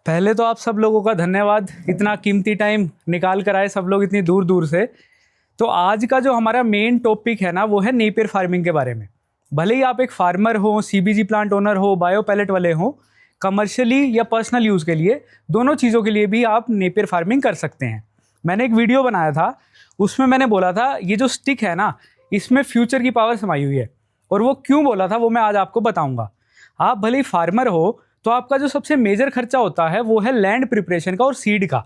पहले तो आप सब लोगों का धन्यवाद, इतना कीमती टाइम निकाल कर आए सब लोग इतनी दूर दूर से। तो आज का जो हमारा मेन टॉपिक है ना, वो है नेपियर फार्मिंग के बारे में। भले ही आप एक फार्मर हो, सीबीजी प्लांट ओनर हो, बायो पैलेट वाले हो, कमर्शियली या पर्सनल यूज़ के लिए, दोनों चीज़ों के लिए भी आप नेपियर फार्मिंग कर सकते हैं। मैंने एक वीडियो बनाया था, उसमें मैंने बोला था ये जो स्टिक है ना, इसमें फ्यूचर की पावर समाई हुई है। और वो क्यों बोला था वो मैं आज आपको बताऊंगा। आप भले ही फार्मर हो तो आपका जो सबसे मेजर खर्चा होता है वो है लैंड प्रिपरेशन का और सीड का।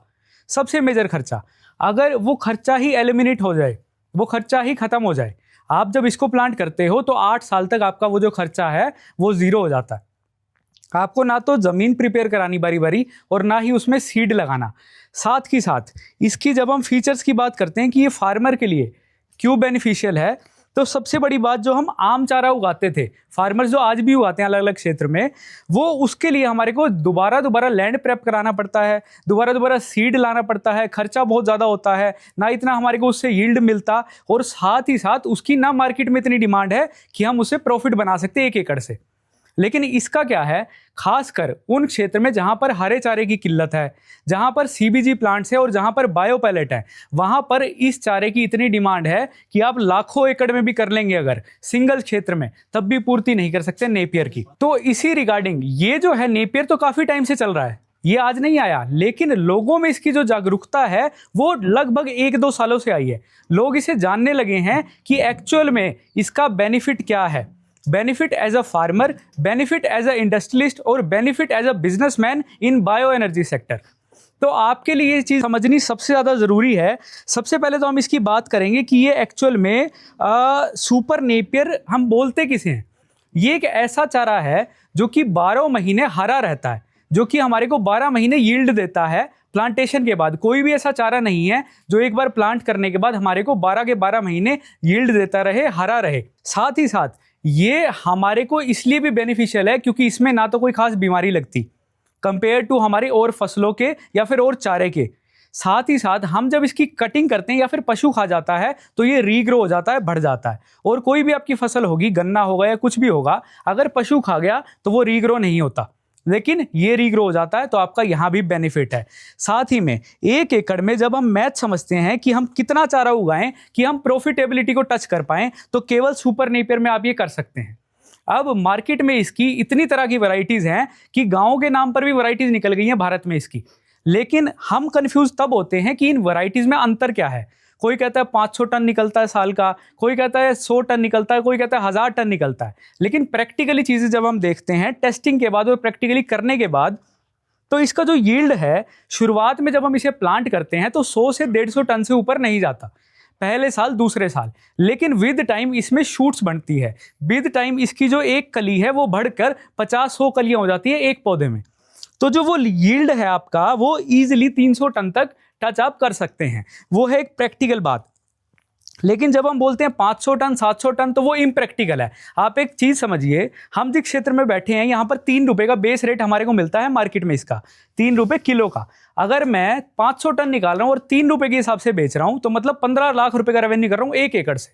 सबसे मेजर खर्चा, अगर वो खर्चा ही एलिमिनेट हो जाए, वो खर्चा ही खत्म हो जाए, आप जब इसको प्लांट करते हो तो 8 साल तक आपका वो जो खर्चा है वो जीरो हो जाता है। आपको ना तो ज़मीन प्रिपेयर करानी बारी बारी और ना ही उसमें सीड लगाना। साथ ही साथ इसकी जब हम फीचर्स की बात करते हैं कि ये फार्मर के लिए क्यों बेनिफिशियल है, तो सबसे बड़ी बात, जो हम आम चारा उगाते थे, फार्मर्स जो आज भी उगाते हैं अलग अलग क्षेत्र में, वो उसके लिए हमारे को दोबारा लैंड प्रेप कराना पड़ता है, दोबारा सीड लाना पड़ता है, खर्चा बहुत ज़्यादा होता है, ना इतना हमारे को उससे यील्ड मिलता, और साथ ही साथ उसकी ना मार्केट में इतनी डिमांड है कि हम उससे प्रॉफिट बना सकते हैं 1 एकड़ से। लेकिन इसका क्या है, खासकर उन क्षेत्र में जहां पर हरे चारे की किल्लत है, जहां पर सीबीजी प्लांट्स है और जहां पर बायो पैलेट है, वहां पर इस चारे की इतनी डिमांड है कि आप लाखों एकड़ में भी कर लेंगे अगर सिंगल क्षेत्र में, तब भी पूर्ति नहीं कर सकते नेपियर की। तो इसी रिगार्डिंग ये जो है नेपियर तो काफी टाइम से चल रहा है, ये आज नहीं आया, लेकिन लोगों में इसकी जो जागरूकता है वो लगभग 1-2 सालों से आई है। लोग इसे जानने लगे हैं कि एक्चुअल में इसका बेनिफिट क्या है। Benefit as a farmer, benefit as a industrialist और benefit as a businessman in bio energy sector. तो आपके लिए ये चीज़ समझनी सबसे ज़्यादा ज़रूरी है। सबसे पहले तो हम इसकी बात करेंगे कि ये एक्चुअल में सुपर नेपियर हम बोलते किसे हैं। ये एक ऐसा चारा है जो कि 12 महीने हरा रहता है, जो कि हमारे को 12 महीने यील्ड देता है प्लांटेशन के बाद। कोई भी ऐसा चारा नहीं है जो एक बार प्लांट करने के बाद हमारे को 12 के 12 महीने यील्ड देता रहे, हरा रहे। साथ ही साथ ये हमारे को इसलिए भी बेनिफिशियल है क्योंकि इसमें ना तो कोई खास बीमारी लगती कंपेयर टू हमारे और फसलों के या फिर और चारे के। साथ ही साथ हम जब इसकी कटिंग करते हैं या फिर पशु खा जाता है तो ये रीग्रो हो जाता है, बढ़ जाता है। और कोई भी आपकी फसल होगी, गन्ना होगा या कुछ भी होगा, अगर पशु खा गया तो वो रीग्रो नहीं होता, लेकिन ये रीग्रो हो जाता है। तो आपका यहाँ भी बेनिफिट है। साथ ही में 1 एकड़ में जब हम मैथ समझते हैं कि हम कितना चारा उगाएं कि हम प्रॉफिटेबिलिटी को टच कर पाएं, तो केवल सुपर नेपियर में आप ये कर सकते हैं। अब मार्केट में इसकी इतनी तरह की वैरायटीज हैं कि गाँव के नाम पर भी वैरायटीज निकल गई हैं भारत में इसकी। लेकिन हम कंफ्यूज तब होते हैं कि इन वैरायटीज में अंतर क्या है। कोई कहता है 500 टन निकलता है साल का, कोई कहता है 100 टन निकलता है, कोई कहता है 1000 टन निकलता है। लेकिन प्रैक्टिकली चीज़ें जब हम देखते हैं टेस्टिंग के बाद और प्रैक्टिकली करने के बाद, तो इसका जो यील्ड है, शुरुआत में जब हम इसे प्लांट करते हैं तो 100 से 150 टन से ऊपर नहीं जाता पहले साल, दूसरे साल। लेकिन विद टाइम इसमें शूट्स बनती है। विद टाइम इसकी जो एक कली है वो बढ़कर 50-100 कलियां हो जाती है एक पौधे में। तो जो वो यील्ड है आपका, वो ईजिली 300 टन तक टच आप कर सकते हैं। वो है एक प्रैक्टिकल बात। लेकिन जब हम बोलते हैं 500 टन 700 टन, तो वो इम्प्रैक्टिकल है। आप एक चीज़ समझिए, हम जिस क्षेत्र में बैठे हैं यहाँ पर 3 रुपये का बेस रेट हमारे को मिलता है मार्केट में, इसका 3 रुपये किलो का। अगर मैं 500 टन निकाल रहा हूँ और 3 रुपये के हिसाब से बेच रहा हूँ, तो मतलब 15 लाख रुपये का रेवेन्यू कर रहा हूँ 1 एकड़ से।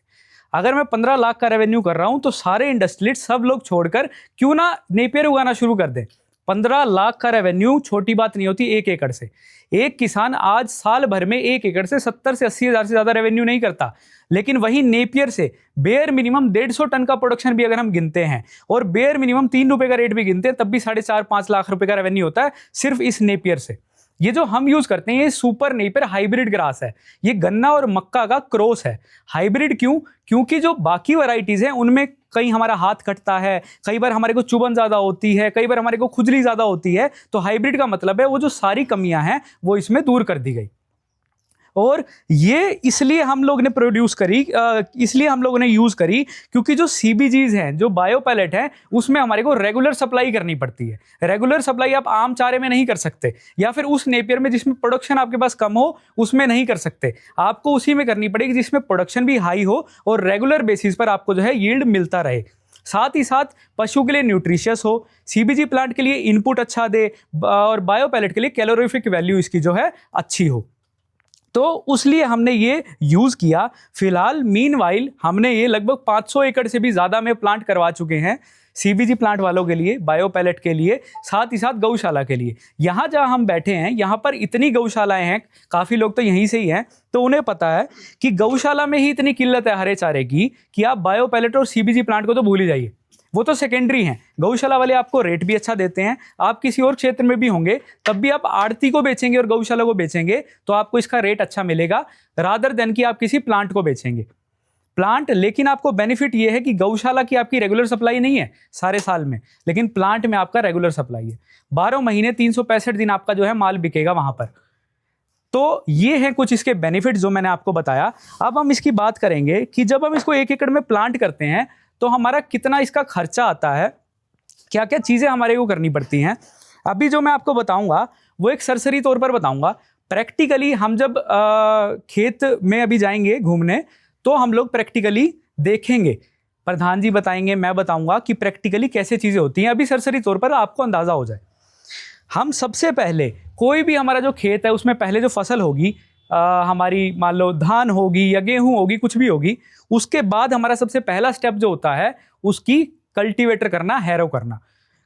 अगर मैं 15 लाख का रेवेन्यू कर रहा हूँ तो सारे इंडस्ट्रियलिस्ट सब लोग छोड़कर क्यों ना नेपियर उगाना शुरू कर दें। 15 लाख का रेवेन्यू छोटी बात नहीं होती 1 एकड़ से। एक किसान आज साल भर में 1 एकड़ से 70 से 80 हज़ार से ज़्यादा रेवेन्यू नहीं करता, लेकिन वही नेपियर से बेयर मिनिमम 150 टन का प्रोडक्शन भी अगर हम गिनते हैं और बेयर मिनिमम 3 रुपये का रेट भी गिनते हैं, तब भी 4.5-5 लाख रुपए का रेवेन्यू होता है सिर्फ इस नेपियर से। ये जो हम यूज करते हैं ये सुपर नेपियर हाइब्रिड ग्रास है। ये गन्ना और मक्का का क्रॉस है। हाइब्रिड क्यों? क्योंकि जो बाकी वैरायटीज हैं उनमें कहीं हमारा हाथ कटता है, कई बार हमारे को चुभन ज़्यादा होती है, कई बार हमारे को खुजली ज़्यादा होती है। तो हाइब्रिड का मतलब है वो जो सारी कमियां हैं वो इसमें दूर कर दी गई। और ये इसलिए हम लोग ने प्रोड्यूस करी, इसलिए हम लोगों ने यूज़ करी, क्योंकि जो सीबीजीज हैं, जो बायो पैलेट हैं, उसमें हमारे को रेगुलर सप्लाई करनी पड़ती है। रेगुलर सप्लाई आप आम चारे में नहीं कर सकते, या फिर उस नेपियर में जिसमें प्रोडक्शन आपके पास कम हो उसमें नहीं कर सकते। आपको उसी में करनी पड़ेगी जिसमें प्रोडक्शन भी हाई हो और रेगुलर बेसिस पर आपको जो है यील्ड मिलता रहे। साथ ही साथ पशु के लिए न्यूट्रिशियस हो, सीबीजी प्लांट के लिए इनपुट अच्छा दे, और बायो पैलेट के लिए कैलोरीफिक वैल्यू इसकी जो है अच्छी हो। तो उसलिए हमने ये यूज़ किया। फिलहाल मीनवाइल हमने ये लगभग 500 एकड़ से भी ज़्यादा में प्लांट करवा चुके हैं। सीबीजी प्लांट वालों के लिए, बायो पैलेट के लिए, साथ ही साथ गौशाला के लिए। यहाँ जहाँ हम बैठे हैं यहाँ पर इतनी गौशालाएं हैं, काफ़ी लोग तो यहीं से ही हैं, तो उन्हें पता है कि गौशाला में ही इतनी किल्लत है हरे चारे की कि आप बायो पैलेट और सीबीजी प्लांट को तो भूल ही जाइए, वो तो सेकेंडरी हैं। गौशाला वाले आपको रेट भी अच्छा देते हैं, आप किसी और क्षेत्र में भी होंगे तब भी आप आड़ती को बेचेंगे और गौशाला को बेचेंगे तो आपको इसका रेट अच्छा मिलेगा, रादर देन कि आप किसी प्लांट को बेचेंगे। प्लांट, लेकिन आपको बेनिफिट ये है कि गौशाला की आपकी रेगुलर सप्लाई नहीं है सारे साल में, लेकिन प्लांट में आपका रेगुलर सप्लाई है। 12 महीने 365 दिन आपका जो है माल बिकेगा वहां पर। तो ये है कुछ इसके बेनिफिट जो मैंने आपको बताया। अब हम इसकी बात करेंगे कि जब हम इसको 1 एकड़ में प्लांट करते हैं तो हमारा कितना इसका खर्चा आता है, क्या क्या चीज़ें हमारे को करनी पड़ती हैं। अभी जो मैं आपको बताऊंगा वो एक सरसरी तौर पर बताऊंगा। प्रैक्टिकली हम जब खेत में अभी जाएंगे घूमने तो हम लोग प्रैक्टिकली देखेंगे, प्रधान जी बताएंगे, मैं बताऊंगा कि प्रैक्टिकली कैसे चीज़ें होती हैं। अभी सरसरी तौर पर आपको अंदाज़ा हो जाए। हम सबसे पहले कोई भी हमारा जो खेत है उसमें पहले जो फसल होगी हमारी, मान लो धान होगी या गेहूं होगी, कुछ भी होगी, उसके बाद हमारा सबसे पहला स्टेप जो होता है उसकी कल्टीवेटर करना, हैरो करना।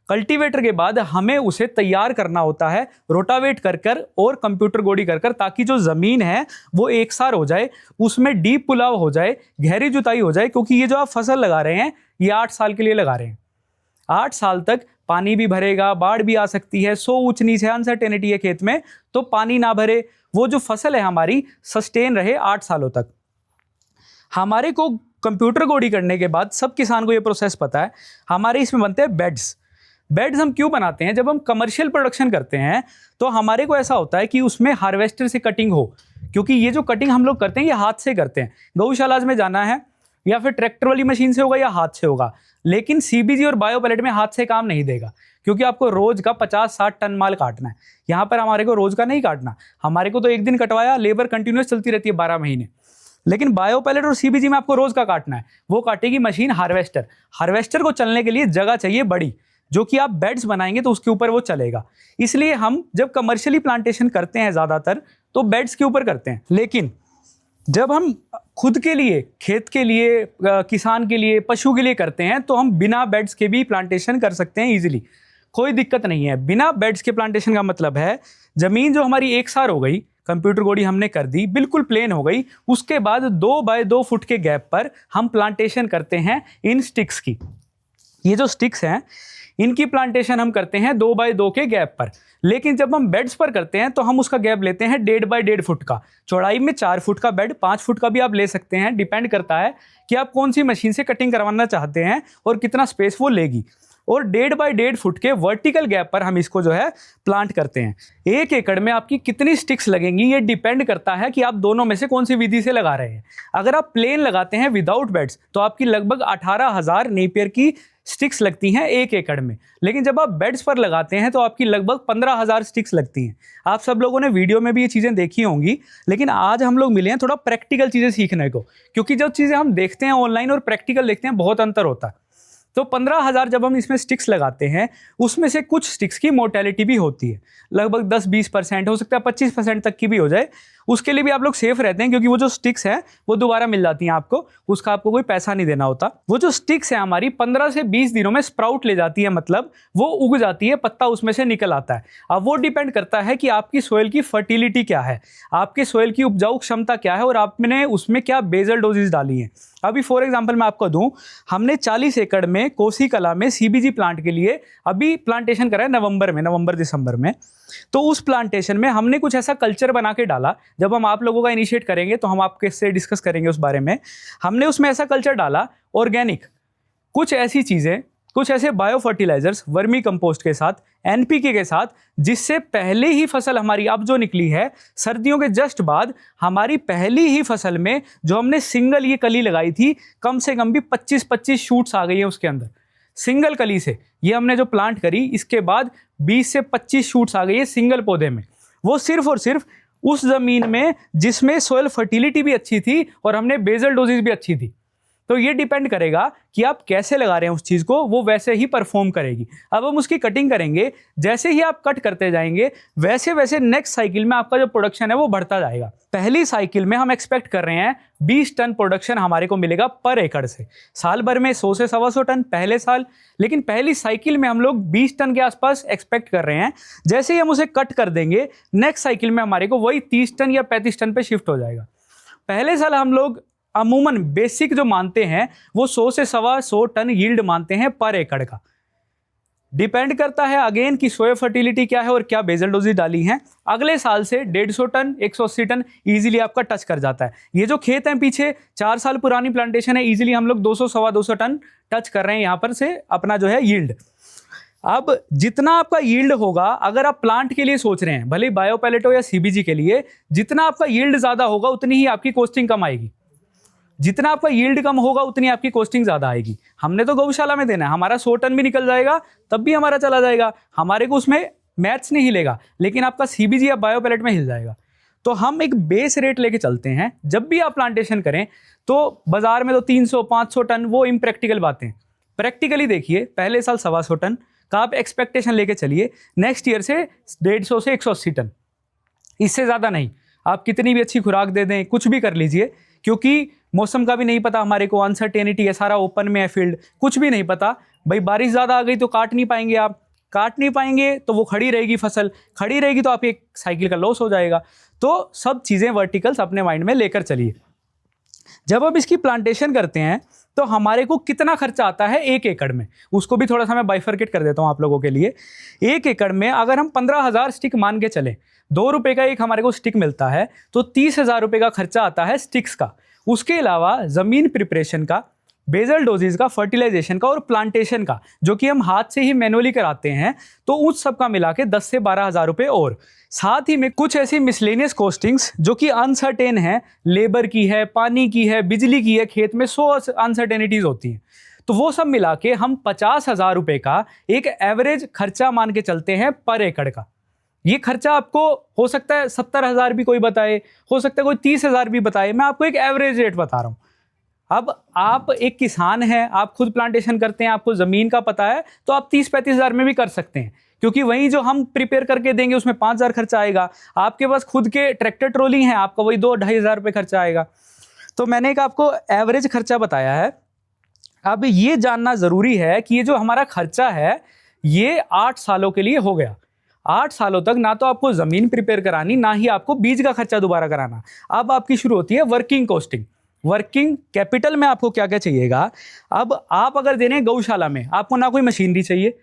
कल्टीवेटर के बाद हमें उसे तैयार करना होता है रोटावेट कर कर और कंप्यूटर गोड़ी कर कर, ताकि जो ज़मीन है वो एकसार हो जाए, उसमें डीप पुलाव हो जाए, गहरी जुताई हो जाए। क्योंकि ये जो आप फसल लगा रहे हैं ये 8 साल के लिए लगा रहे हैं। 8 साल तक पानी भी भरेगा, बाढ़ भी आ सकती है, 100 ऊंच नीच है, अनसर्टेनिटी है खेत में, तो पानी ना भरे, वो जो फसल है हमारी सस्टेन रहे 8 सालों तक। हमारे को कंप्यूटर गोड़ी करने के बाद, सब किसान को ये प्रोसेस पता है, हमारे इसमें बनते हैं बेड्स। बेड्स हम क्यों बनाते हैं? जब हम कमर्शियल प्रोडक्शन करते हैं तो हमारे को ऐसा होता है कि उसमें हार्वेस्टर से कटिंग हो, क्योंकि ये जो कटिंग हम लोग करते हैं ये हाथ से करते हैं। गौशालाज में जाना है या फिर ट्रैक्टर वाली मशीन से होगा या हाथ से होगा, लेकिन सीबीजी और बायो पैलेट में हाथ से काम नहीं देगा, क्योंकि आपको रोज का 50-60 टन माल काटना है। यहाँ पर हमारे को रोज का नहीं काटना, हमारे को तो एक दिन कटवाया, लेबर कंटिन्यूस चलती रहती है 12 महीने। लेकिन बायो पैलेट और सीबीजी में आपको रोज का काटना है, वो काटेगी मशीन हार्वेस्टर। हार्वेस्टर को चलने के लिए जगह चाहिए बड़ी, जो कि आप बेड्स बनाएंगे तो उसके ऊपर वो चलेगा। इसलिए हम जब कमर्शियली प्लांटेशन करते हैं ज़्यादातर तो बेड्स के ऊपर करते हैं। लेकिन जब हम खुद के लिए, खेत के लिए, किसान के लिए, पशु के लिए करते हैं तो हम बिना बेड्स के भी प्लांटेशन कर सकते हैं इजीली, कोई दिक्कत नहीं है। बिना बेड्स के प्लांटेशन का मतलब है ज़मीन जो हमारी एकसार हो गई, कंप्यूटर गोड़ी हमने कर दी, बिल्कुल प्लेन हो गई, उसके बाद 2 बाय 2 फुट के गैप पर हम प्लांटेशन करते हैं इन स्टिक्स की। ये जो स्टिक्स हैं इनकी प्लांटेशन हम करते हैं 2 बाय 2 के गैप पर। लेकिन जब हम बेड्स पर करते हैं तो हम उसका गैप लेते हैं 1.5 बाय 1.5 फुट का। चौड़ाई में 4 फुट का बेड, 5 फुट का भी आप ले सकते हैं, डिपेंड करता है कि आप कौन सी मशीन से कटिंग करवाना चाहते हैं और कितना स्पेस वो लेगी। और 1.5 बाय 1.5 फुट के वर्टिकल गैप पर हम इसको जो है प्लांट करते हैं। 1 एकड़ में आपकी कितनी स्टिक्स लगेंगी ये डिपेंड करता है कि आप दोनों में से कौन सी विधि से लगा रहे हैं। अगर आप प्लेन लगाते हैं विदाउट बेड्स तो आपकी लगभग 18,000 नेपियर की स्टिक्स लगती हैं 1 एकड़ में। लेकिन जब आप बेड्स पर लगाते हैं तो आपकी लगभग 15,000 स्टिक्स लगती हैं। आप सब लोगों ने वीडियो में भी ये चीज़ें देखी होंगी, लेकिन आज हम लोग मिले हैं थोड़ा प्रैक्टिकल चीज़ें सीखने को, क्योंकि जो चीज़ें हम देखते हैं ऑनलाइन और प्रैक्टिकल देखते हैं बहुत अंतर होता है। तो 15,000 जब हम इसमें स्टिक्स लगाते हैं, उसमें से कुछ स्टिक्स की मोर्टेलिटी भी होती है, लगभग 10-20% हो सकता है, 25% तक की भी हो जाए। उसके लिए भी आप लोग सेफ रहते हैं, क्योंकि वो जो स्टिक्स हैं वो दोबारा मिल जाती हैं आपको, उसका आपको कोई पैसा नहीं देना होता। वो जो स्टिक्स है हमारी 15 से 20 दिनों में स्प्राउट ले जाती है, मतलब वो उग जाती है, पत्ता उसमें से निकल आता है। अब वो डिपेंड करता है कि आपकी सोइल की फर्टिलिटी क्या है, आपके सोइल की उपजाऊ क्षमता क्या है और आपने उसमें क्या बेजल डोजेज डाली हैं। अभी फॉर एग्जांपल मैं आपको दूं, हमने 40 एकड़ में कोसी कला में सीबीजी प्लांट के लिए अभी प्लांटेशन करा है नवंबर-दिसंबर में। तो उस प्लांटेशन में हमने कुछ ऐसा कल्चर बना के डाला, जब हम आप लोगों का इनिशिएट करेंगे तो हम आपके से डिस्कस करेंगे उस बारे में। हमने उसमें ऐसा कल्चर डाला ऑर्गेनिक, कुछ ऐसी चीज़ें, कुछ ऐसे बायो फर्टिलाइजर्स वर्मी कंपोस्ट के साथ, एनपीके के साथ, जिससे पहले ही फसल हमारी अब जो निकली है सर्दियों के जस्ट बाद, हमारी पहली ही फसल में जो हमने सिंगल ये कली लगाई थी, कम से कम भी 25-25 शूट्स आ गई हैं उसके अंदर। सिंगल कली से ये हमने जो प्लांट करी, इसके बाद 20 से 25 शूट्स आ गई है सिंगल पौधे में। वो सिर्फ और सिर्फ उस जमीन में जिसमें सोयल फर्टिलिटी भी अच्छी थी और हमने बेजल डोजेज भी अच्छी थी। तो ये डिपेंड करेगा कि आप कैसे लगा रहे हैं उस चीज़ को, वो वैसे ही परफॉर्म करेगी। अब हम उसकी कटिंग करेंगे, जैसे ही आप कट करते जाएंगे वैसे वैसे नेक्स्ट साइकिल में आपका जो प्रोडक्शन है वो बढ़ता जाएगा। पहली साइकिल में हम एक्सपेक्ट कर रहे हैं 20 टन प्रोडक्शन हमारे को मिलेगा पर एकड़ से, साल भर में 100 से 125 टन पहले साल, लेकिन पहली साइकिल में हम लोग 20 टन के आसपास एक्सपेक्ट कर रहे हैं। जैसे ही हम उसे कट कर देंगे नेक्स्ट साइकिल में हमारे को वही 30 टन या 35 टन पे शिफ्ट हो जाएगा। पहले साल हम लोग अमूमन बेसिक जो मानते हैं वो 100 से 125 टन यील्ड मानते हैं पर एकड़ का। डिपेंड करता है अगेन कि सोया फर्टिलिटी क्या है और क्या बेसल डोजेज डाली हैं। अगले साल से 150 टन 180 टन इजीली आपका टच कर जाता है। ये जो खेत हैं पीछे 4 साल पुरानी प्लांटेशन है, इजीली हम लोग 200 सवा 200 टन टच कर रहे हैं यहाँ पर से अपना जो है यील्ड। अब जितना आपका यील्ड होगा, अगर आप प्लांट के लिए सोच रहे हैं, भले ही बायो पैलेट हो या सीबीजी के लिए, जितना आपका यील्ड ज़्यादा होगा उतनी ही आपकी कॉस्टिंग कम आएगी। जितना आपका यील्ड कम होगा उतनी आपकी कॉस्टिंग ज़्यादा आएगी। हमने तो गौशाला में देना है, हमारा 100 टन भी निकल जाएगा तब भी हमारा चला जाएगा, हमारे को उसमें मैथ्स नहीं हिलेगा, लेकिन आपका सीबीजी या बायो पैलेट में हिल जाएगा। तो हम एक बेस रेट लेके चलते हैं। जब भी आप प्लांटेशन करें तो बाजार में तो 300-500 टन वो इम्प्रैक्टिकल बातें। प्रैक्टिकली देखिए, पहले साल 125 टन का आप एक्सपेक्टेशन लेके चलिए, नेक्स्ट ईयर से 150 से 180 टन, इससे ज़्यादा नहीं। आप कितनी भी अच्छी खुराक दे दें, कुछ भी कर लीजिए, क्योंकि मौसम का भी नहीं पता हमारे को, अनसर्टेनिटी है, सारा ओपन में है फील्ड, कुछ भी नहीं पता। भाई बारिश ज़्यादा आ गई तो काट नहीं पाएंगे, आप काट नहीं पाएंगे तो वो खड़ी रहेगी, फसल खड़ी रहेगी तो आप एक साइकिल का लॉस हो जाएगा। तो सब चीज़ें वर्टिकल्स अपने माइंड में लेकर चलिए। जब अब इसकी प्लांटेशन करते हैं तो हमारे को कितना खर्चा आता है 1 एकड़ में, उसको भी थोड़ा सा मैं बाइफरकेट कर देता हूँ आप लोगों के लिए। 1 एकड़ में अगर हम 15,000 स्टिक मान के चलें, 2 रुपये का एक हमारे को स्टिक मिलता है, तो 30,000 रुपये का खर्चा आता है स्टिक्स का। उसके अलावा ज़मीन प्रिपरेशन का, बेसल डोजेज का, फर्टिलाइजेशन का और प्लांटेशन का, जो कि हम हाथ से ही मैनुअली कराते हैं, तो उस सब का मिला के 10 से 12,000 रुपये। और साथ ही में कुछ ऐसी मिसलेनियस कॉस्टिंग्स जो कि अनसर्टेन है, लेबर की है, पानी की है, बिजली की है, खेत में 100 अनसर्टेनिटीज़ होती हैं, तो वो सब मिला के हम 50,000 रुपये का एक एवरेज खर्चा मान के चलते हैं पर एकड़ का। ये खर्चा आपको हो सकता है 70,000 भी कोई बताए, हो सकता है कोई 30,000 भी बताए, मैं आपको एक एवरेज रेट बता रहा हूँ। अब आप एक किसान हैं, आप खुद प्लांटेशन करते हैं, आपको ज़मीन का पता है, तो आप 30-35,000 में भी कर सकते हैं, क्योंकि वहीं जो हम प्रिपेयर करके देंगे उसमें 5,000 खर्चा आएगा। आपके पास खुद के ट्रैक्टर ट्रॉली हैं, आपका वही 2-2,500 रुपये खर्चा आएगा। तो मैंने एक आपको एवरेज खर्चा बताया है। अब ये जानना ज़रूरी है कि ये जो हमारा खर्चा है ये 8 सालों के लिए हो गया। 8 सालों तक ना तो आपको ज़मीन प्रिपेयर करानी, ना ही आपको बीज का खर्चा दोबारा कराना। अब आपकी शुरू होती है वर्किंग कॉस्टिंग। वर्किंग कैपिटल में आपको क्या क्या चाहिएगा। अब आप अगर दे रहे हैं गौशाला में, आपको ना कोई मशीनरी चाहिए,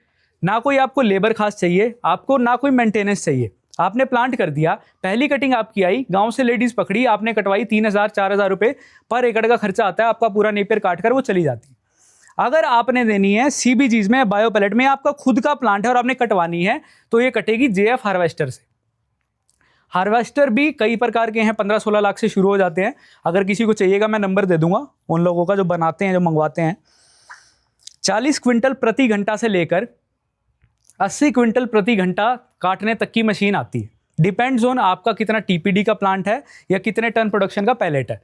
ना कोई आपको लेबर खास चाहिए, आपको ना कोई मेंटेनेंस चाहिए। आपने प्लांट कर दिया, पहली कटिंग आपकी आई, गांव से लेडीज़ पकड़ी, आपने कटवाई, 3,000-4,000 रुपये पर एकड़ का खर्चा आता है आपका, पूरा नेपियर काट कर वो चली जाती है। अगर आपने देनी है सीबीजीज में, बायो पैलेट में, आपका खुद का प्लांट है और आपने कटवानी है, तो ये कटेगी जेएफ हार्वेस्टर से। हार्वेस्टर भी कई प्रकार के हैं, 15-16 लाख से शुरू हो जाते हैं। अगर किसी को चाहिएगा मैं नंबर दे दूंगा उन लोगों का जो बनाते हैं, जो मंगवाते हैं। 40 क्विंटल प्रति घंटा से लेकर 80 क्विंटल प्रति घंटा काटने तक की मशीन आती है। डिपेंड्स ऑन आपका कितना टीपीडी का प्लांट है या कितने टन प्रोडक्शन का पैलेट है,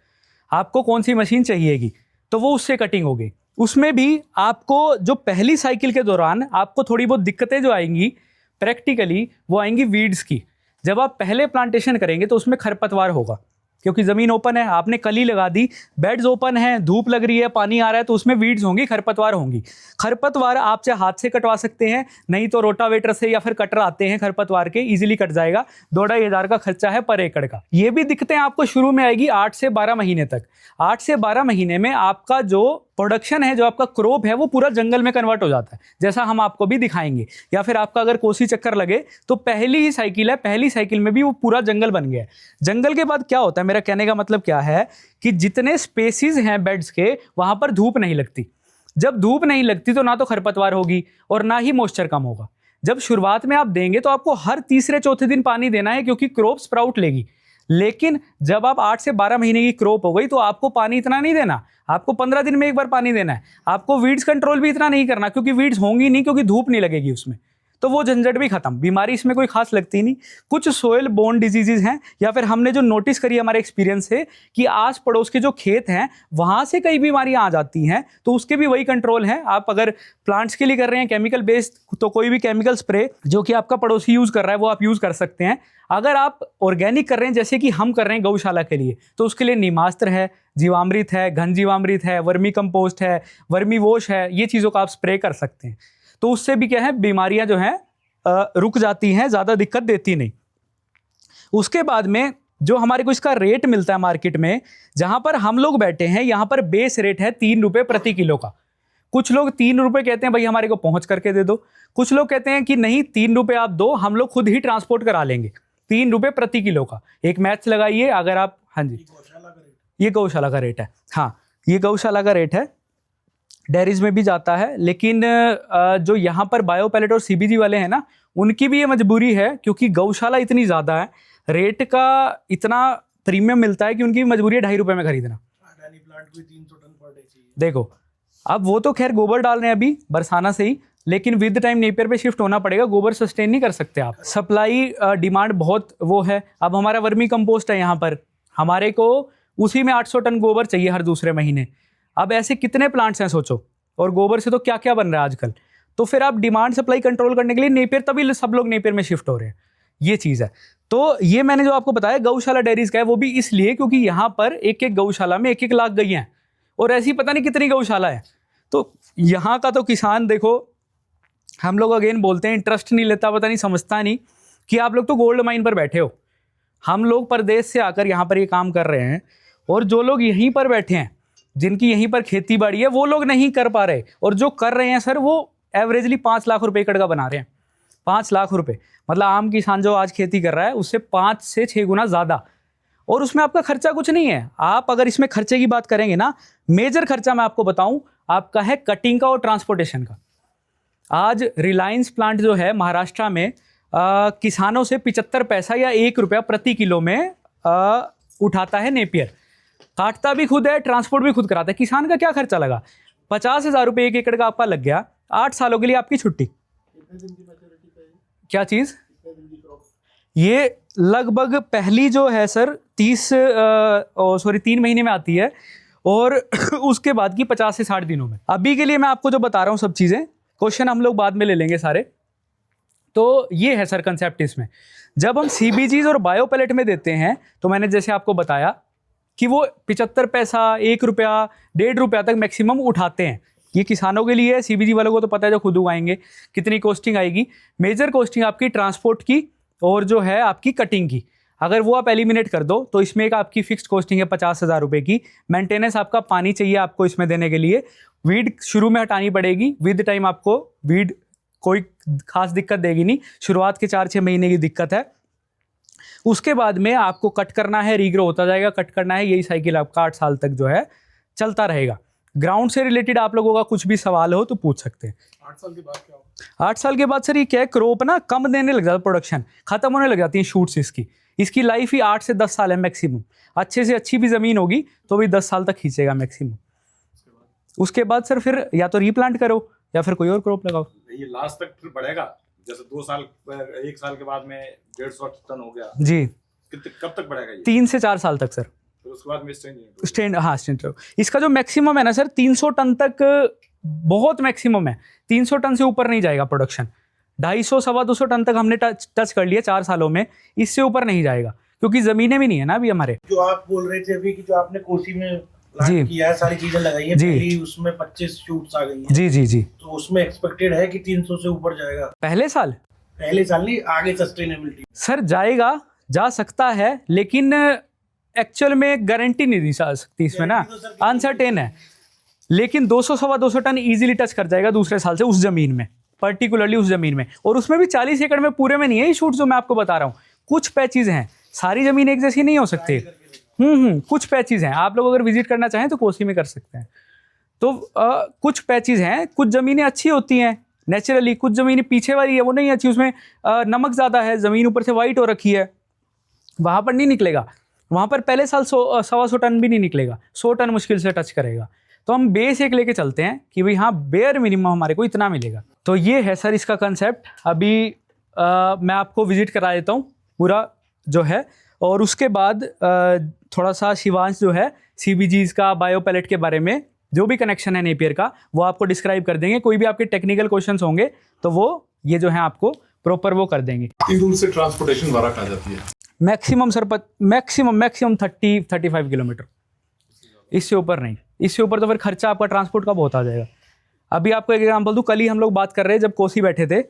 आपको कौन सी मशीन चाहिएगी, तो वो उससे कटिंग होगी। उसमें भी आपको जो पहली साइकिल के दौरान आपको थोड़ी बहुत दिक्कतें जो आएंगी प्रैक्टिकली, वो आएंगी वीड्स की। जब आप पहले प्लांटेशन करेंगे तो उसमें खरपतवार होगा, क्योंकि ज़मीन ओपन है, आपने कली लगा दी, बेड्स ओपन है, धूप लग रही है, पानी आ रहा है, तो उसमें वीड्स होंगी, खरपतवार होंगी। खरपतवार आप चाहे हाथ से कटवा सकते हैं, नहीं तो रोटावेटर से, या फिर कटर आते हैं खरपतवार के, इजीली कट जाएगा। 2-2,500 का खर्चा है पर एकड़ का। ये भी दिक्कतें आपको शुरू में आएगी 8 से 12 महीने तक। 8 से 12 महीने में आपका जो प्रोडक्शन है, जो आपका क्रॉप है, वो पूरा जंगल में कन्वर्ट हो जाता है, जैसा हम आपको भी दिखाएंगे। या फिर आपका अगर कोसी चक्कर लगे तो पहली ही साइकिल है, पहली साइकिल में भी वो पूरा जंगल बन गया है। जंगल के बाद क्या होता है, मेरा कहने का मतलब क्या है कि जितने स्पेसिस हैं बेड्स के, वहां पर धूप नहीं लगती। जब धूप नहीं लगती तो ना तो खरपतवार होगी और ना ही मॉइस्चर कम होगा। जब शुरुआत में आप देंगे तो आपको हर तीसरे-चौथे दिन पानी देना है, क्योंकि क्रॉप स्प्राउट लेगी। लेकिन जब आप 8 से 12 महीने की क्रॉप हो गई तो आपको पानी इतना नहीं देना, आपको 15 दिन में एक बार पानी देना है। आपको वीड्स कंट्रोल भी इतना नहीं करना, क्योंकि वीड्स होंगी नहीं, क्योंकि धूप नहीं लगेगी उसमें। तो वो झंझट भी खत्म, बीमारी इसमें कोई खास लगती नहीं। कुछ सोयल बोर्न डिजीजेज हैं या फिर हमने जो नोटिस करी हमारे एक्सपीरियंस से कि आस पड़ोस के जो खेत हैं वहाँ से कई बीमारियाँ आ जाती हैं, तो उसके भी वही कंट्रोल हैं। आप अगर प्लांट्स के लिए कर रहे हैं केमिकल बेस्ड तो कोई भी केमिकल स्प्रे जो कि आपका पड़ोसी यूज़ कर रहा है वो आप यूज़ कर सकते हैं। अगर आप ऑर्गेनिक कर रहे हैं जैसे कि हम कर रहे हैं गौशाला के लिए, तो उसके लिए नीमास्त्र है, जीवामृत है, घन जीवामृत है, वर्मी कंपोस्ट है, वर्मी वॉश है, ये चीज़ों का आप स्प्रे कर सकते हैं। तो उससे भी क्या है, बीमारियां जो हैं रुक जाती हैं, ज़्यादा दिक्कत देती नहीं। उसके बाद में जो हमारे को इसका रेट मिलता है मार्केट में, जहाँ पर हम लोग बैठे हैं यहाँ पर बेस रेट है 3 रुपये प्रति किलो का। कुछ लोग 3 रुपये कहते हैं भाई हमारे को पहुँच करके दे दो, कुछ लोग कहते हैं कि नहीं 3 रुपये आप दो, हम लोग खुद ही ट्रांसपोर्ट करा लेंगे। 3 रुपये प्रति किलो का एक मैथ्स लगाइए अगर आप। हाँ जी, ये गौशाला का रेट है। हाँ, ये गौशाला का रेट है, डेयरीज में भी जाता है, लेकिन जो यहाँ पर बायो पैलेट और सीबीजी वाले हैं ना, उनकी भी ये मजबूरी है क्योंकि गौशाला इतनी ज़्यादा है, रेट का इतना प्रीमियम मिलता है कि उनकी मजबूरी है 2.5 रुपये में खरीदना। देखो अब वो तो खैर गोबर डाल रहे हैं अभी बरसाना से ही, लेकिन विद टाइम नेपियर पे शिफ्ट होना पड़ेगा, गोबर सस्टेन नहीं कर सकते आप। सप्लाई डिमांड बहुत वो है। अब हमारा वर्मी कंपोस्ट है यहाँ पर, हमारे को उसी में 800 टन गोबर चाहिए हर दूसरे महीने। अब ऐसे कितने प्लांट्स हैं सोचो, और गोबर से तो क्या क्या बन रहा है आजकल। तो फिर आप डिमांड सप्लाई कंट्रोल करने के लिए नेपियर, तभी सब लोग नेपियर में शिफ्ट हो रहे हैं, ये चीज़ है। तो ये मैंने जो आपको बताया गौशाला डेयरीज का है, वो भी इसलिए क्योंकि यहाँ पर एक एक गौशाला में 1-1 लाख गई हैं, और ऐसी पता नहीं कितनी गौशाला है। तो यहाँ का तो किसान देखो, हम लोग अगेन बोलते हैं इंटरेस्ट नहीं लेता, पता नहीं समझता नहीं कि आप लोग तो गोल्ड माइन पर बैठे हो। हम लोग परदेश से आकर यहाँ पर ये काम कर रहे हैं, और जो लोग यहीं पर बैठे हैं जिनकी यहीं पर खेती बाड़ी है वो लोग नहीं कर पा रहे, और जो कर रहे हैं सर वो एवरेजली 5 लाख रुपए एकड़ का बना रहे हैं। 5 लाख रुपए मतलब आम किसान जो आज खेती कर रहा है उससे 5 से 6 गुना ज़्यादा, और उसमें आपका खर्चा कुछ नहीं है। आप अगर इसमें खर्चे की बात करेंगे ना, मेजर खर्चा मैं आपको बताऊं आपका है कटिंग का और ट्रांसपोर्टेशन का। आज रिलायंस प्लांट जो है महाराष्ट्र में किसानों से 75 पैसा या 1 रुपया प्रति किलो में उठाता है नेपियर, काटता भी खुद है, ट्रांसपोर्ट भी खुद कराता है। किसान का क्या खर्चा लगा, 50,000 रुपये 1 एकड़ का आपका लग गया, 8 सालों के लिए आपकी छुट्टी। क्या चीज़, ये लगभग पहली जो है सर 3 महीने में आती है, और उसके बाद की 50 से 60 दिनों में। अभी के लिए मैं आपको जो बता रहा हूँ सब चीज़ें, क्वेश्चन हम लोग बाद में ले लेंगे सारे। तो ये है सर कंसेप्ट इसमें। जब हम सीबीजीज और बायो पैलेट में देते हैं तो मैंने जैसे आपको बताया कि वो 75 पैसा, 1 रुपया, 1.5 रुपया तक मैक्सिमम उठाते हैं। ये किसानों के लिए है, सीबीजी वालों को तो पता है जो खुद उगाएंगे कितनी कॉस्टिंग आएगी। मेजर कॉस्टिंग आपकी ट्रांसपोर्ट की और जो है आपकी कटिंग की, अगर वो आप एलिमिनेट कर दो तो इसमें एक आपकी फिक्स्ड कॉस्टिंग है 50,000 रुपये की। मेंटेनेंस आपका पानी चाहिए आपको इसमें देने के लिए, वीड शुरू में हटानी पड़ेगी, विद टाइम आपको वीड कोई खास दिक्कत देगी नहीं, शुरुआत के 4-6 महीने की दिक्कत है। उसके बाद में आपको कट करना है, रीग्रो होता जाएगा, कट करना है, यही साइकिल आपका 8 साल तक जो है चलता रहेगा। ग्राउंड से रिलेटेड आप लोगों का कुछ भी सवाल हो तो पूछ सकते हैं। 8 साल के बाद क्या होगा? 8 साल के बाद सर ये क्या है, क्रॉप ना कम देने लग जाता है, प्रोडक्शन खत्म होने लग जाती है शूट्स इसकी लाइफ ही 8 से 10 साल है मैक्सिमम। अच्छे से अच्छी भी ज़मीन होगी तो भी 10 साल तक खींचेगा मैक्सिमम। उसके बाद सर फिर या तो रीप्लांट करो या फिर कोई और क्रॉप लगाओ। ये लास्ट तक फिर बढ़ेगा, जैसे 2 साल 1 साल के बाद में 150 टन हो गया जी, कब तक बढ़ेगा ये? 3 से 4 साल तक सर। तो उसके बाद में स्टैंड इसका जो मैक्सिमम है ना सर 300 टन तक बहुत मैक्सिमम है। 300 टन से ऊपर नहीं जाएगा प्रोडक्शन। 250-225 टन तक हमने टच कर लिया 4 सालों में, इससे ऊपर नहीं जाएगा क्योंकि ज़मीनें भी नहीं है ना अभी हमारे। जो आप बोल रहे थे अभी कि जो आपने कोसी में प्लांट किया है, सारी चीजें लगाई है, पहली उसमें 25 शूट्स आ गई हैं। जी जी जी। तो उसमें एक्सपेक्टेड है कि 300 से ऊपर जाएगा पहले साल नहीं, आगे सस्टेनेबिलिटी सर जाएगा, जा सकता है, लेकिन एक्चुअल में गारंटी नहीं दी जा सकती इसमें ना, अनसर्टेन है। लेकिन 200-225 टन इजीली टच कर जाएगा दूसरे साल से उस जमीन में, पर्टिकुलरली उस जमीन में। और उसमें भी 40 एकड़ में पूरे में नहीं है ये शूट जो मैं आपको बता रहा हूँ, कुछ पैचेज हैं, सारी जमीन एक जैसी नहीं हो सकती। कुछ पैचेज हैं, आप लोग अगर विजिट करना चाहें तो कोसी में कर सकते हैं। तो कुछ पैचेज हैं, कुछ ज़मीनें अच्छी होती हैं नेचुरली, कुछ ज़मीनें पीछे वाली है वो नहीं अच्छी, उसमें नमक ज़्यादा है, ज़मीन ऊपर से वाइट हो रखी है, वहाँ पर नहीं निकलेगा। वहाँ पर पहले साल 100-125 टन भी नहीं निकलेगा, 100 टन मुश्किल से टच करेगा। तो हम बेस एक लेके चलते हैं कि भाई हाँ बेयर मिनिमम हमारे को इतना मिलेगा। तो ये है सर इसका कंसेप्ट। अभी मैं आपको विजिट करा देता हूँ पूरा जो है, और उसके बाद थोड़ा सा शिवांश जो है CBGs का बायो पैलेट के बारे में जो भी कनेक्शन है नेपियर का वो आपको डिस्क्राइब कर देंगे। कोई भी आपके टेक्निकल क्वेश्चंस होंगे तो वो ये जो है आपको प्रॉपर वो कर देंगे। कितनी दूर से ट्रांसपोर्टेशन वारक आ जाती है? मैक्सिमम सर मैक्सिमम 30-35 किलोमीटर, इससे ऊपर नहीं। इससे ऊपर तो फिर खर्चा आपका ट्रांसपोर्ट का बहुत आ जाएगा। अभी आपको एक एग्जाम्पल दूँ, कल ही हम लोग बात कर रहे हैं जब कोसी बैठे थे,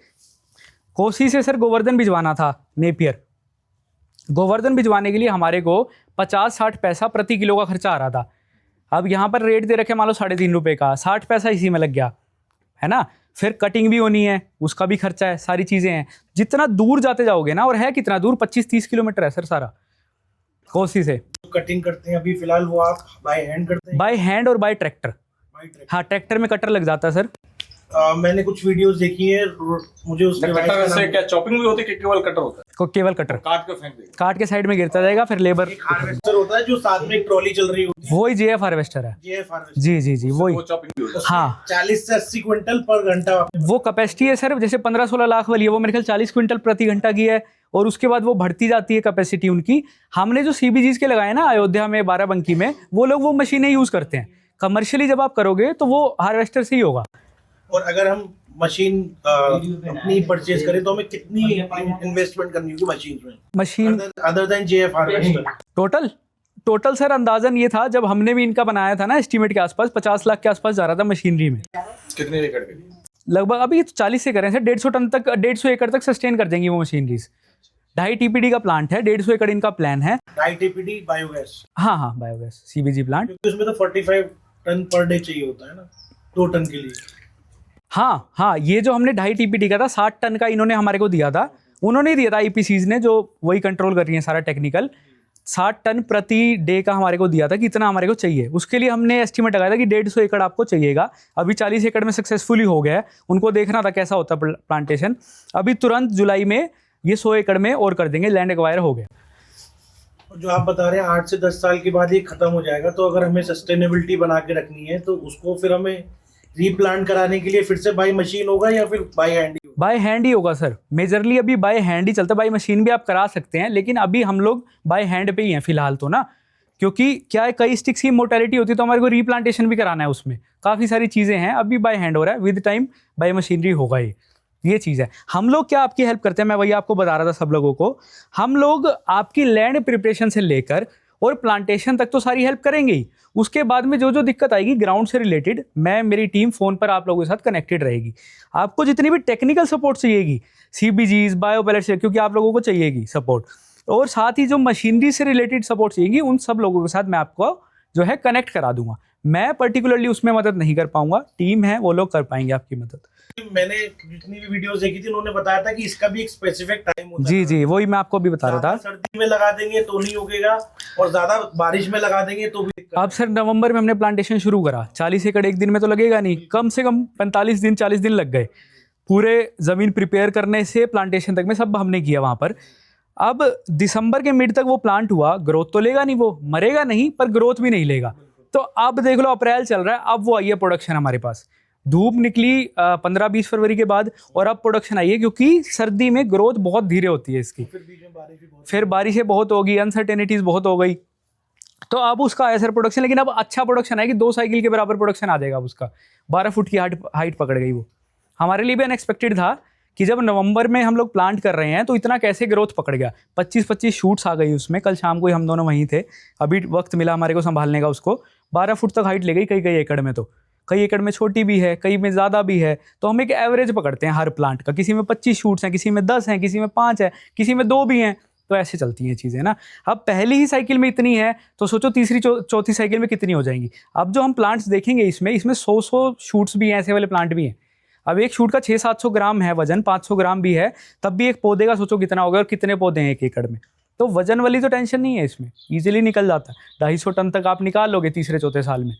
कोसी से सर गोवर्धन भिजवाना था नेपियर। गोवर्धन भिजवाने के लिए हमारे को 50-60 पैसा प्रति किलो का खर्चा आ रहा था। अब यहाँ पर रेट दे रखे मान लो 3.5 रुपये का, 60 पैसा इसी में लग गया है ना। फिर कटिंग भी होनी है, उसका भी खर्चा है, सारी चीज़ें हैं। जितना दूर जाते जाओगे ना, और है कितना दूर, 25-30 किलोमीटर है सर सारा कोसी से। कटिंग करते हैं अभी फिलहाल वो आप बाय हैंड करते हैं? बाय हैंड और बाय ट्रैक्टर। हाँ, ट्रैक्टर में कटर लग जाता है सर। मैंने कुछ वीडियोस देखी है, मुझे उसके कटर से क्या चॉपिंग भी होती है कि केवल कटर होता है? को केवल कटर काट के फेंक देंगे, काट के साइड में गिरता जाएगा, फिर लेबर। हार्वेस्टर होता है जो साथ में एक ट्रॉली चल रही होती है, वही JF हार्वेस्टर है। JF harvester. जी वही। वो चॉपिंग भी होता है। हाँ, 40 से 80 क्विंटल पर घंटा। वो कैपेसिटी है सर, जैसे 15-16 लाख वाली है वो मेरे ख्याल 40 क्विंटल प्रति घंटा की है, और उसके बाद वो बढ़ती जाती है कैपेसिटी उनकी। हमने जो CBGs के लगाए ना अयोध्या में, बाराबंकी में, वो लोग वो मशीनें यूज़ करते हैं। कमर्शियली जब आप करोगे तो वो हार्वेस्टर से ही होगा। और अगर हम मशीन अपनी परचेज करें तो हमें कितनी इन्वेस्टमेंट करनी होगी machine other than JF harvester? Total sir अंदाजन ये था, जब हमने भी इनका बनाया था ना, एस्टीमेट के आसपास 50 लाख के आसपास जा रहा था मशीनरी में। कितने एकड़ के लिए? लगभग अभी 40 से करें सर, 150 टन तक, 150 एकड़ तक सस्टेन कर देंगी वो मशीनरीज। 2.5 TPD का प्लांट है, 150 एकड़ इनका प्लान है। 2.5 TPD बायोगैस? हाँ बायोगैस CBG प्लांट। उसमें तो 45 टन पर डे चाहिए होता है ना 2 टन के लिए। हाँ, ये जो हमने 2.5 TPD का था, 60 टन का इन्होंने हमारे को दिया था। उन्होंने ही दिया था IPCs ने, जो वही कंट्रोल कर रही है सारा टेक्निकल। 60 टन प्रति डे का हमारे को दिया था कि इतना हमारे को चाहिए। उसके लिए हमने एस्टीमेट लगाया था कि 150 एकड़ आपको चाहिएगा। अभी 40 एकड़ में सक्सेसफुली हो गया है। उनको देखना था कैसा होता है प्लांटेशन। अभी तुरंत जुलाई में ये 100 एकड़ में और कर देंगे, लैंड एक्वायर हो गया। जो आप बता रहे हैं 8 से 10 साल के बाद ये खत्म हो जाएगा, तो अगर हमें सस्टेनेबिलिटी बना के रखनी है तो उसको फिर हमें रीप्लांट कराने के लिए फिर से बाय मशीन होगा या फिर बाय हैंड? बाय हैंड ही होगा सर, मेजरली अभी बाय हैंड ही चलता है। बाय मशीन भी आप करा सकते हैं, लेकिन अभी हम लोग बाय हैंड पे ही हैं फिलहाल तो ना, क्योंकि क्या है, कई स्टिक्स की मोर्टेलिटी होती है तो हमारे को रीप्लांटेशन भी कराना है, उसमें काफ़ी सारी चीज़ें हैं। अभी बाय हैंड हो रहा है, विद टाइम बाय मशीनरी होगा ये चीज़ है। हम लोग क्या आपकी हेल्प करते हैं, मैं वही आपको बता रहा था सब लोगों को। हम लोग आपकी लैंड प्रिपरेशन से लेकर और प्लांटेशन तक तो सारी हेल्प करेंगे ही। उसके बाद में जो जो दिक्कत आएगी ग्राउंड से रिलेटेड, मेरी टीम फ़ोन पर आप लोगों के साथ कनेक्टेड रहेगी। आपको जितनी भी टेक्निकल सपोर्ट चाहिएगी, CBGs, बायो पैलेट से, क्योंकि आप लोगों को चाहिएगी सपोर्ट, और साथ ही जो मशीनरी से रिलेटेड सपोर्ट चाहिएगी, उन सब लोगों के साथ मैं आपको जो है कनेक्ट करा दूंगा। मैं पर्टिकुलरली उसमें मदद नहीं कर पाऊंगा, टीम है वो लोग कर पाएंगे आपकी मदद। मैंने जितनी भी वीडियोस देखी थी उन्होंने बताया था कि इसका भी एक स्पेसिफिक टाइम होता है। जी वही मैं आपको अभी बता रहा था। सर्दी में लगा देंगे तो नहीं उगेगा, और ज्यादा बारिश में लगा देंगे तो भी। अब सर नवंबर में हमने प्लांटेशन शुरू करा, 40 एकड़ एक दिन में तो लगेगा नहीं, कम से कम 45 दिन 40 दिन लग गए पूरे ज़मीन प्रिपेयर करने से प्लांटेशन तक में, सब हमने किया वहाँ पर। अब दिसंबर के मिड तक वो प्लांट हुआ, ग्रोथ तो लेगा नहीं, वो मरेगा नहीं पर ग्रोथ भी नहीं लेगा। तो अब देख लो अप्रैल चल रहा है, अब वो आई है प्रोडक्शन हमारे पास। धूप निकली 15-20 फरवरी के बाद, और अब प्रोडक्शन आई है, क्योंकि सर्दी में ग्रोथ बहुत धीरे होती है इसकी। फिर बारिशें बहुत हो गई, अनसर्टेनिटीज बहुत हो गई, तो अब उसका आया सर प्रोडक्शन। लेकिन अब अच्छा प्रोडक्शन है कि 2 साइकिल के बराबर प्रोडक्शन आ जाएगा उसका। 12 फुट की हाइट पकड़ गई वो। हमारे लिए भी अनएक्सपेक्टेड था कि जब नवंबर में हम लोग प्लांट कर रहे हैं तो इतना कैसे ग्रोथ पकड़ गया। 25-25 शूट्स आ गई उसमें। कल शाम को ही हम दोनों वहीं थे, अभी वक्त मिला हमारे को संभालने का उसको। 12 फुट तक हाइट ले गई कई एकड़ में, तो कई एकड़ में छोटी भी है, कई में ज़्यादा भी है। तो हम एक एवरेज पकड़ते हैं हर प्लांट का, किसी में 25 शूट्स हैं, किसी में 10 हैं, किसी में 5 है, किसी में 2 भी हैं। तो ऐसे चलती हैं चीज़ें ना। अब पहली ही साइकिल में इतनी है तो सोचो तीसरी चौथी साइकिल में कितनी हो जाएंगी। अब जो हम प्लांट्स देखेंगे इसमें 100 शूट्स भी हैं, ऐसे वाले प्लांट भी हैं। अब एक शूट का 600-700 ग्राम है वजन, 500 ग्राम भी है, तब भी एक पौधे का सोचो कितना होगा और कितने पौधे हैं 1 एकड़ में। तो वजन वाली तो टेंशन नहीं है इसमें, ईजिली निकल जाता है। 250 टन तक आप निकाल लोगे तीसरे चौथे साल में।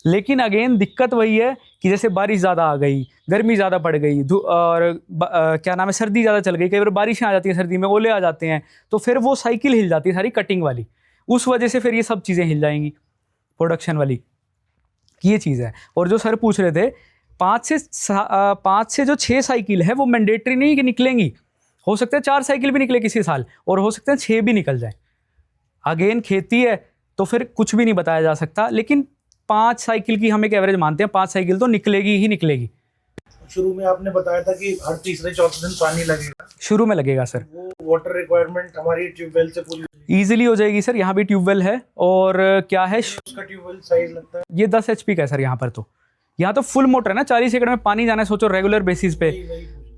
लेकिन अगेन दिक्कत वही है कि जैसे बारिश ज़्यादा आ गई, गर्मी ज़्यादा पड़ गई, और क्या नाम है, सर्दी ज़्यादा चल गई, कई बार बारिशें आ जाती हैं, सर्दी में ओले आ जाते हैं, तो फिर वो साइकिल हिल जाती है सारी कटिंग वाली। उस वजह से फिर ये सब चीज़ें हिल जाएंगी प्रोडक्शन वाली, ये चीज़ है। और जो सर पूछ रहे थे 5 से जो 6 साइकिल है वो मैंडेटरी नहीं कि निकलेंगी, हो सकता है 4 साइकिल भी निकले किसी साल और हो सकता है 6 भी निकल जाए। अगेन खेती है तो फिर कुछ भी नहीं बताया जा सकता, लेकिन 5 साइकिल की हम एक एवरेज मानते हैं, 5 साइकिल तो निकलेगी ही निकलेगी। शुरू में आपने बताया था कि हर तीसरे चौथे दिन पानी लगेगा, शुरू में लगेगा सर। वो वाटर रिक्वायरमेंट हमारी ट्यूबवेल से पूरी ईजिली हो जाएगी सर। यहाँ भी ट्यूबवेल है और क्या है, उसका ट्यूबवेल साइज लगता है ये 10 HP का है सर। यहाँ पर तो यहाँ तो फुल मोटर है ना, 40 एकड़ में पानी जाना है, सोचो रेगुलर बेसिस पे,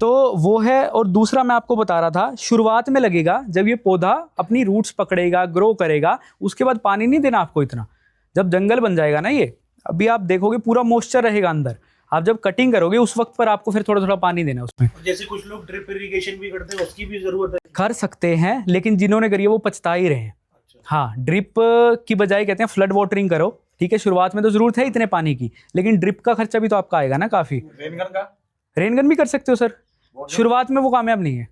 तो वो है। और दूसरा मैं आपको बता रहा था, शुरुआत में लगेगा जब ये पौधा अपनी रूट्स पकड़ेगा, ग्रो करेगा, उसके बाद पानी नहीं देना आपको इतना। जब जंगल बन जाएगा ना ये, अभी आप देखोगे पूरा मॉइस्चर रहेगा अंदर, आप जब कटिंग करोगे उस वक्त पर आपको फिर थोड़ा थोड़ा पानी देना उसमें। जैसे कुछ लोग ड्रिप इरिगेशन भी करते हैं, उसकी भी जरूरत है। कर सकते हैं, लेकिन जिन्होंने करी है वो पछता ही रहे हैं। हाँ, ड्रिप की बजाय कहते हैं फ्लड वाटरिंग करो, ठीक है। शुरुआत में तो जरूरत है इतने पानी की, लेकिन ड्रिप का खर्चा भी तो आपका आएगा ना काफी। रेनगन का रेनगन भी कर सकते हो सर, शुरुआत में वो कामयाब नहीं है।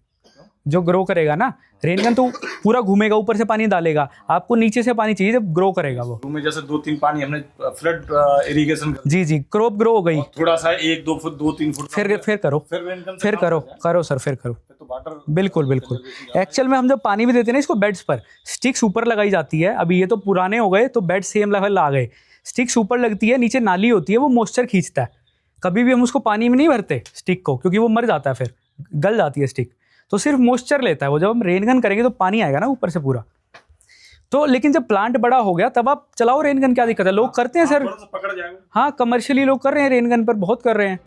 जो ग्रो करेगा ना, रेनगन तो पूरा घूमेगा, ऊपर से पानी डालेगा, आपको नीचे से पानी चाहिए जब ग्रो करेगा वो। में जैसे 2-3 पानी हमने फ्लड इरिगेशन जी जी, क्रॉप ग्रो हो गई, थोड़ा सा 1-2 फुट 2-3 फुट फिर करो, फिर रेनगन फिर करो सर, फिर करो। तो वाटर बिल्कुल बिल्कुल। एक्चुअल में हम जब पानी भी देते हैं ना इसको बेड्स पर, स्टिक्स ऊपर लगाई जाती है। अभी ये तो पुराने हो गए तो बेड सेम लेवल आ गए, स्टिक्स ऊपर लगती है, नीचे नाली होती है, वो मॉइस्चर खींचता है। कभी भी हम उसको पानी में नहीं भरते स्टिक को, क्योंकि वो मर जाता है, फिर गल जाती है स्टिक, तो सिर्फ मॉइस्चर लेता है वो। जब हम रेनगन करेंगे तो पानी आएगा ना ऊपर से पूरा। तो लेकिन जब प्लांट बड़ा हो गया तब आप चलाओ रेनगन, क्या दिक्कत है, लोग करते हैं सर। पकड़ जाएगा। हाँ, कमर्शियली लोग कर रहे हैं, रेनगन पर बहुत कर रहे हैं।